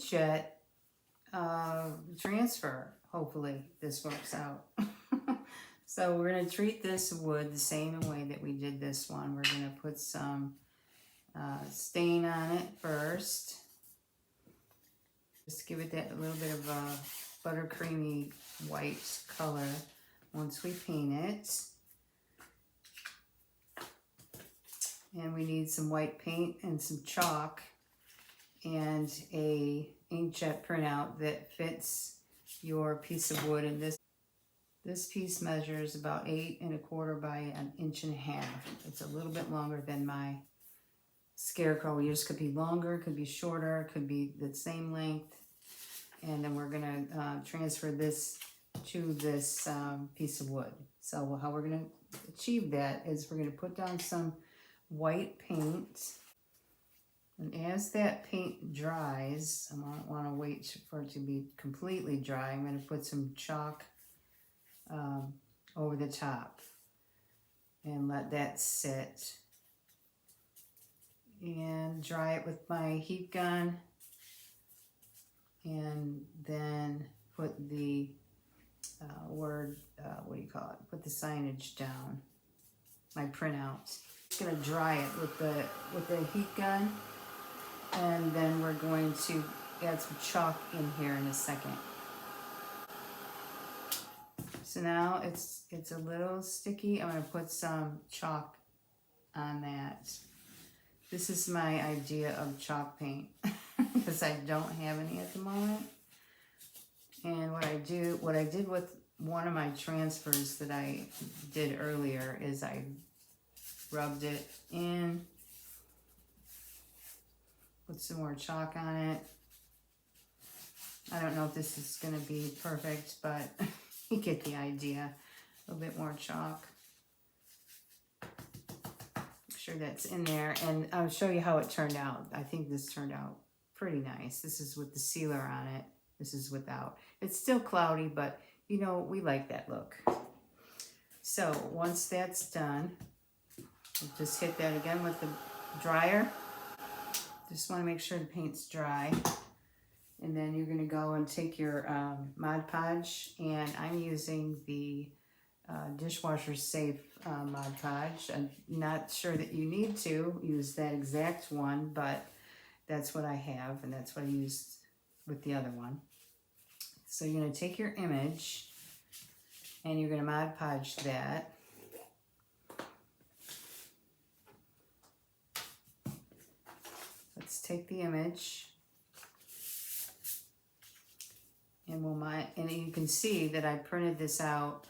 inkjet transfer. Hopefully this works out. So we're going to treat this wood the same way that we did this one. We're going to put some stain on it first. Just give it that little bit of a buttercreamy white color once we paint it. And we need some white paint and some chalk and a inkjet printout that fits your piece of wood. And this piece measures about 8 1/4 by 1.5 inches. It's a little bit longer than my scarecrow. Yours could be longer, could be shorter, could be the same length. And then we're gonna transfer this to this piece of wood. So how we're gonna achieve that is we're gonna put down some white paint. And as that paint dries, I don't want to wait for it to be completely dry. I'm going to put some chalk over the top and let that sit and dry it with my heat gun, and then put the put the signage down, my printout. I'm going to dry it with the heat gun, and then we're going to add some chalk in here in a second. So now it's a little sticky. I'm going to put some chalk on that. This is my idea of chalk paint because I don't have any at the moment. And what I did with one of my transfers that I did earlier is I rubbed it in, put some more chalk on it. I don't know if this is going to be perfect, but you get the idea. A little bit more chalk. Make sure that's in there, and I'll show you how it turned out. I think this turned out pretty nice. This is with the sealer on it. This is without. It's still cloudy, but you know, we like that look. So once that's done, we'll just hit that again with the dryer. Just want to make sure the paint's dry. And then you're going to go and take your Mod Podge, and I'm using the dishwasher safe Mod Podge. I'm not sure that you need to use that exact one, but that's what I have, and that's what I used with the other one. So you're going to take your image and you're going to Mod Podge that. Let's take the image, and and you can see that I printed this out.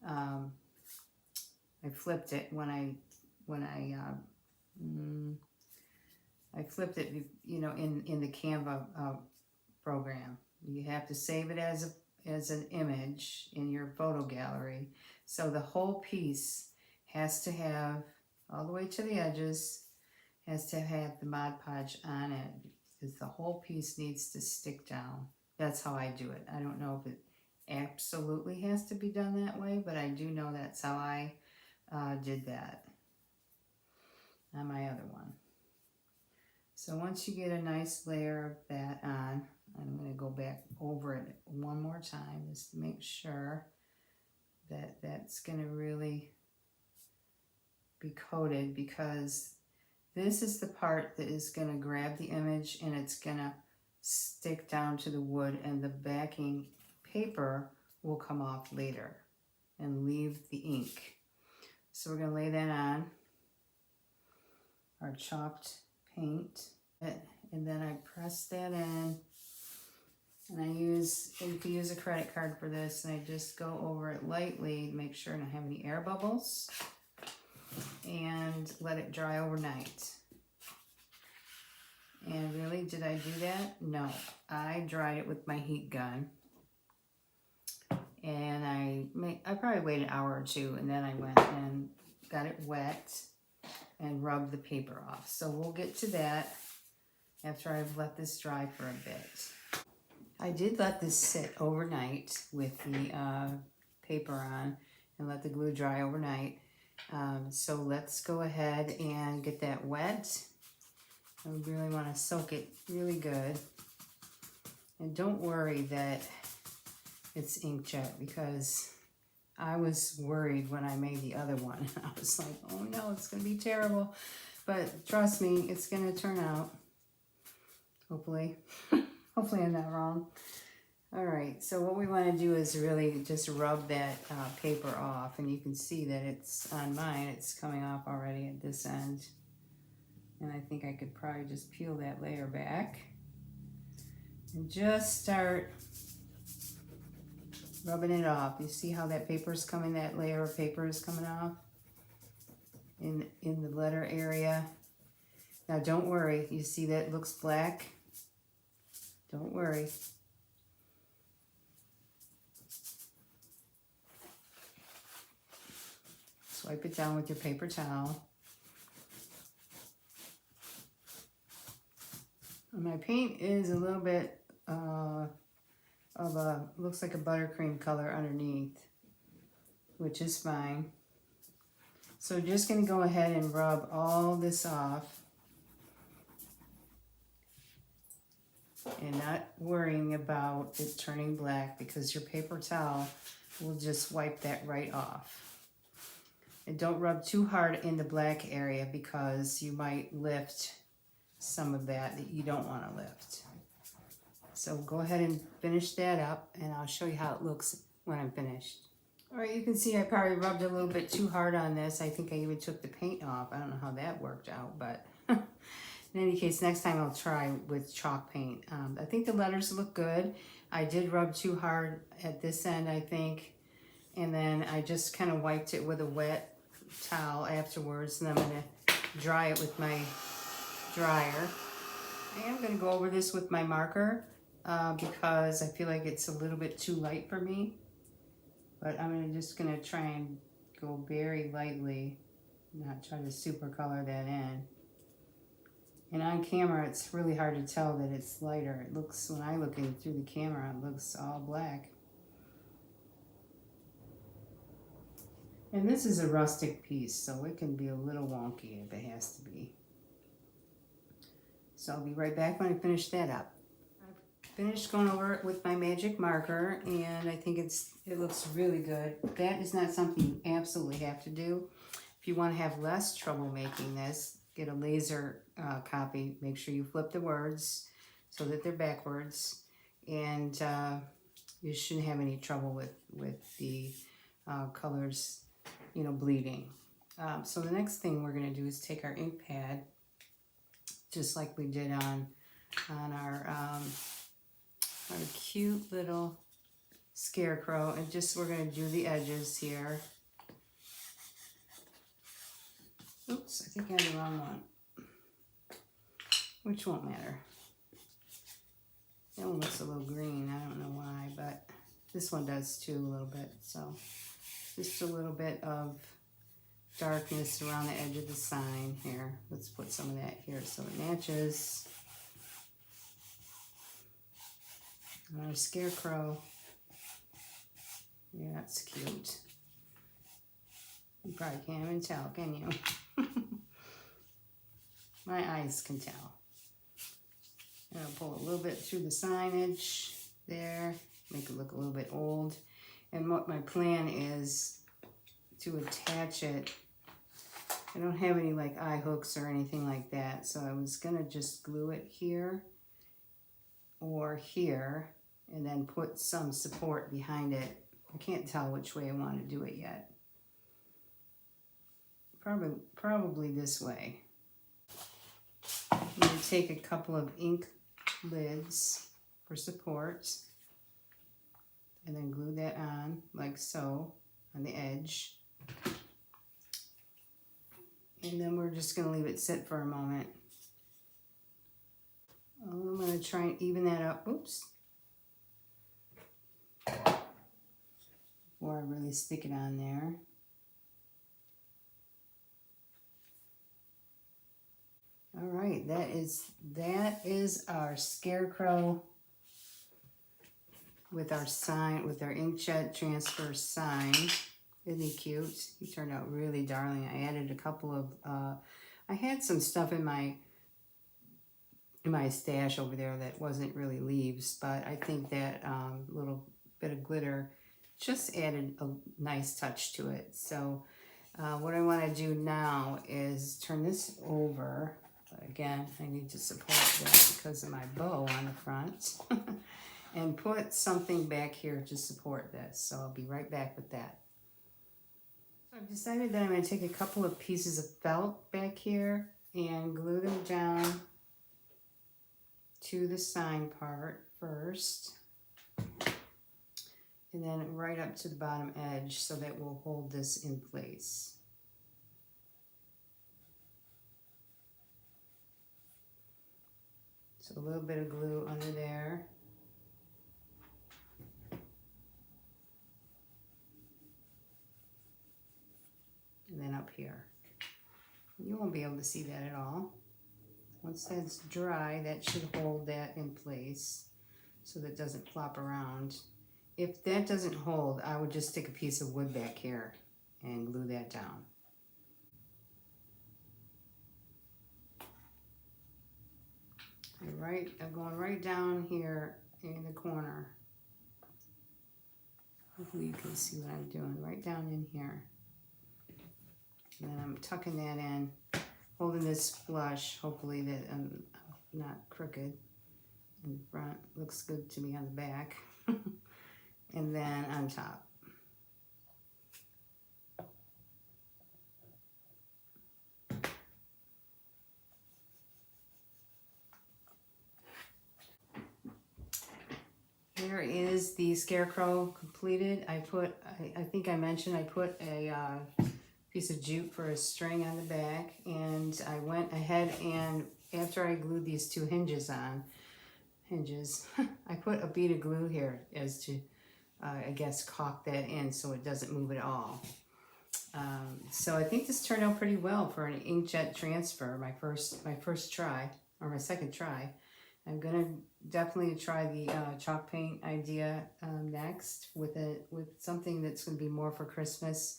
I flipped it when I flipped it, you know, in the Canva program. You have to save it as an image in your photo gallery. So the whole piece has to have, all the way to the edges, has to have the Mod Podge on it, because the whole piece needs to stick down. That's how I do it. I don't know if it absolutely has to be done that way, but I do know that's how I did that on my other one. So once you get a nice layer of that on, I'm going to go back over it one more time just to make sure that that's going to really be coated, because this is the part that is going to grab the image and it's going to stick down to the wood, and the backing paper will come off later and leave the ink. So we're going to lay that on our chalked paint, and then I press that in, and you can use a credit card for this, and I just go over it lightly to make sure I don't have any air bubbles, and let it dry overnight. And really, did I do that? No, I dried it with my heat gun, and I probably waited an hour or two, and then I went and got it wet and rubbed the paper off. So we'll get to that after I've let this dry for a bit. I did let this sit overnight with the paper on and let the glue dry overnight. So let's go ahead and get that wet I really want to soak it really good. And don't worry that it's inkjet, because I was worried when I made the other one. I was like, oh no, it's going to be terrible. But trust me, it's going to turn out. Hopefully. Hopefully I'm not wrong. All right, so what we want to do is really just rub that paper off. And you can see that it's on mine, it's coming off already at this end. And I think I could probably just peel that layer back and just start rubbing it off. You see how that paper's coming, that layer of paper is coming off in the letter area. Now don't worry, you see that it looks black? Don't worry. Swipe it down with your paper towel. And my paint is a little bit looks like a buttercream color underneath, which is fine. So just going to go ahead and rub all this off and not worrying about it turning black, because your paper towel will just wipe that right off. And don't rub too hard in the black area, because you might lift some of that you don't want to lift. So go ahead and finish that up, and I'll show you how it looks when I'm finished. All right, you can see I probably rubbed a little bit too hard on this. I think I even took the paint off. I don't know how that worked out, but in any case, next time I'll try with chalk paint. I think the letters look good. I did rub too hard at this end, I think, and then I just kind of wiped it with a wet towel afterwards, and I'm going to dry it with my dryer. I am going to go over this with my marker because I feel like it's a little bit too light for me, but I'm just going to try and go very lightly, not try to super color that in. And on camera it's really hard to tell that it's lighter. It looks, when I look in through the camera, it looks all black. And this is a rustic piece, so it can be a little wonky if it has to be. So I'll be right back when I finish that up. I've finished going over it with my magic marker, and I think it looks really good. That is not something you absolutely have to do. If you want to have less trouble making this, get a laser copy. Make sure you flip the words so that they're backwards, and you shouldn't have any trouble with the colors, you know, bleeding. So the next thing we're going to do is take our ink pad, just like we did on our cute little scarecrow, and just we're going to do the edges here. Oops, I think I had the wrong one, which won't matter. That one looks a little green, I don't know why, but this one does too a little bit. So just a little bit of darkness around the edge of the sign here. Let's put some of that here so it matches. Our scarecrow. Yeah, that's cute. You probably can't even tell, can you? My eyes can tell. And I'll pull a little bit through the signage there, make it look a little bit old. And what my plan is to attach it. I don't have any like eye hooks or anything like that, so I was gonna just glue it here or here and then put some support behind it. I can't tell which way I want to do it yet. Probably this way. I'm going to take a couple of ink lids for support and then glue that on like so on the edge. And then we're just going to leave it sit for a moment. I'm going to try and even that up. Oops. Before I really stick it on there. All right, that is our scarecrow with our sign, with our inkjet transfer sign. Isn't he cute? He turned out really darling. I added a couple of, I had some stuff in my in my stash over there that wasn't really leaves, but I think that little bit of glitter just added a nice touch to it. So what I want to do now is turn this over. Again, I need to support this because of my bow on the front. And put something back here to support this. So I'll be right back with that. So I've decided that I'm going to take a couple of pieces of felt back here and glue them down to the sign part first. And then right up to the bottom edge so that will hold this in place. So a little bit of glue under there. And then up here. You won't be able to see that at all. Once that's dry, that should hold that in place so that it doesn't flop around. If that doesn't hold, I would just stick a piece of wood back here and glue that down. I'm going right down here in the corner. Hopefully you can see what I'm doing, right down in here. And then I'm tucking that in, holding this flush, hopefully that I'm not crooked in front. Looks good to me on the back. And then on top. Here is the scarecrow completed. I think I mentioned I put a piece of jute for a string on the back, and I went ahead and after I glued these two hinges, I put a bead of glue here as to, I guess, caulk that in so it doesn't move at all. So I think this turned out pretty well for an inkjet transfer, my first try, or my second try. I'm gonna definitely try the chalk paint idea next with something that's gonna be more for Christmas.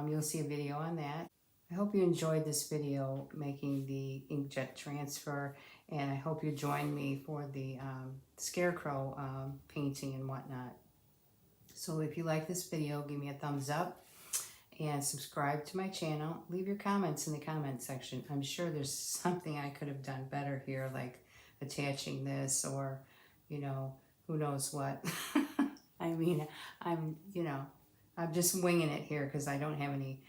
You'll see a video on that. I hope you enjoyed this video making the inkjet transfer, and I hope you join me for the scarecrow painting and whatnot. So if you like this video, give me a thumbs up and subscribe to my channel. Leave your comments in the comment section. I'm sure there's something I could have done better here, like attaching this, or, you know, who knows what. I mean, I'm just winging it here because I don't have any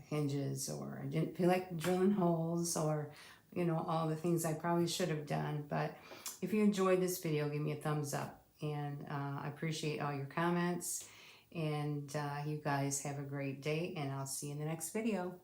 hinges, or I didn't feel like drilling holes, or, you know, all the things I probably should have done. But if you enjoyed this video, give me a thumbs up, and I appreciate all your comments, and you guys have a great day, and I'll see you in the next video.